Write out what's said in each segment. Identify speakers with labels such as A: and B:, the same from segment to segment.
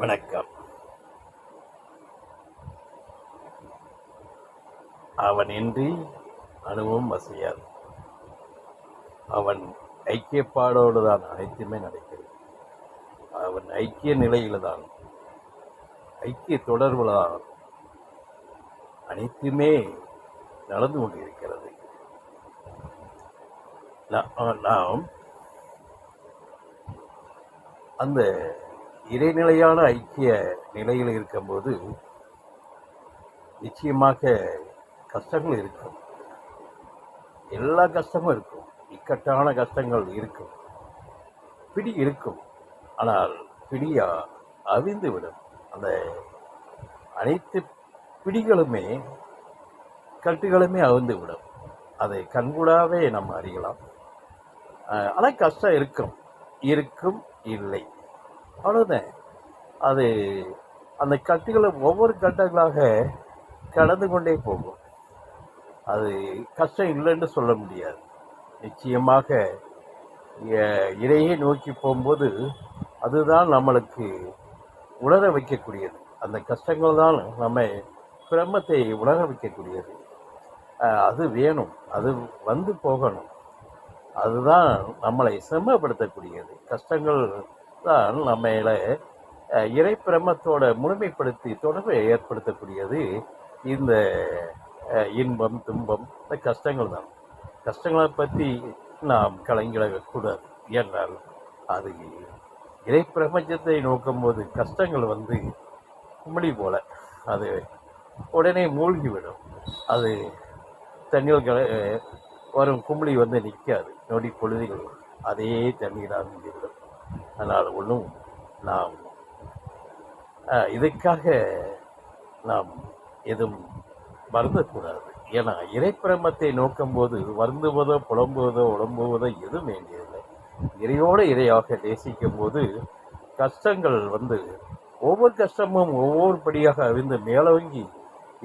A: வணக்கம். அவனின்றி அணுவும் அசையாது. அவன் ஐக்கியப்பாடோடு தான் அனைத்துமே நடக்கிறது. அவன் ஐக்கிய நிலையில் தான், ஐக்கிய தொடர்புல தான் அனைத்துமே நடந்து கொண்டிருக்கிறது. நாம் அந்த இறைநிலையான ஐக்கிய நிலையில் இருக்கும்போது நிச்சயமாக கஷ்டங்கள் இருக்கும். எல்லா கஷ்டமும் இருக்கும். இக்கட்டான கஷ்டங்கள் இருக்கும். பிடி இருக்கும். ஆனால் பிடியா அவிழ்ந்துவிடும். அந்த அனைத்து பிடிகளுமே கட்டுகளுமே அவிழ்ந்துவிடும். அதை கண்கூடாவே நம்ம அறியலாம். ஆனால் கஷ்டம் இருக்கும். இல்லை, அவ்வளோதான். அது அந்த கட்டுகளை ஒவ்வொரு கட்டங்களாக கடந்து கொண்டே போகும். அது கஷ்டம் இல்லைன்னு சொல்ல முடியாது. நிச்சயமாக இறையை நோக்கி போகும்போது அதுதான் நம்மளுக்கு உணர வைக்கக்கூடியது. அந்த கஷ்டங்கள் தான் நம்ம பிரம்மத்தை உணர வைக்கக்கூடியது. அது வேணும், அது வந்து போகணும். அதுதான் நம்மளை செம்மப்படுத்தக்கூடியது. கஷ்டங்கள் தான் நம்மளை இறை பிரம்மத்தோட முழுமைப்படுத்தி தொடர்பை ஏற்படுத்தக்கூடியது. இந்த இன்பம் துன்பம் இந்த கஷ்டங்கள் தான். கஷ்டங்களை பற்றி நாம் கலங்கிடக்கூடாது. ஏன்னால் அது இறை பிரபஞ்சத்தை நோக்கும்போது கஷ்டங்கள் வந்து குமிழி போல அது உடனே மூழ்கிவிடும். அது தண்ணீர் வரும் குமிழி வந்து நிற்காது. நொடி பொழுதுகள் அதே தண்ணீராக நின்றுவிடும். அதனால் ஒன்றும் நாம் இதுக்காக நாம் எதுவும் வருந்தக்கூடாது. ஏன்னா இறைப்பிரமத்தை நோக்கும்போது வருந்துவதோ புலம்புவதோ உடம்புவதோ எதுவும் வேண்டியதில்லை. இறையோடு இறையாக நேசிக்கும் போது கஷ்டங்கள் வந்து ஒவ்வொரு கஷ்டமும் ஒவ்வொரு படியாக அவிழ்ந்து மேலோங்கி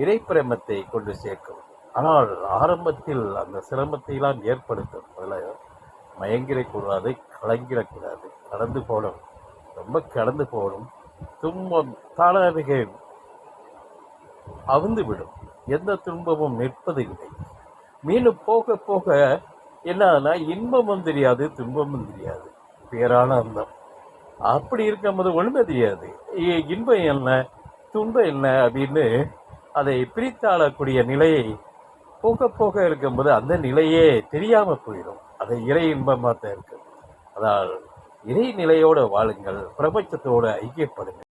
A: இறைப்பிரமத்தை கொண்டு சேர்க்கும். ஆனால் ஆரம்பத்தில் அந்த சிரமத்தையெல்லாம் ஏற்படுத்தும். அதில் மயங்கிடக்கூடாது, கலங்கிடக்கூடாது. கடந்து போகணும், ரொம்ப கடந்து போகணும். துன்பம் தானாக அவிழ்ந்து விடும். எந்த துன்பமும் நிற்பது இல்லை. மீண்டும் போக போக என்னன்னா இன்பமும் தெரியாது, துன்பமும் தெரியாது. பேரானந்தம். அப்படி இருக்கும்போது ஒன்றுமே தெரியாது. இன்பம் என்ன துன்பம் என்ன அப்படின்னு அதை பிரித்தாளக்கூடிய நிலையை போக போக இருக்கும்போது அந்த நிலையே தெரியாமல் போயிடும். அது இறை இன்பமாக தான் இருக்கு. அதால் இறை நிலையோடு வாழுங்கள், பிரபஞ்சத்தோடு ஐக்கியப்படுங்கள்.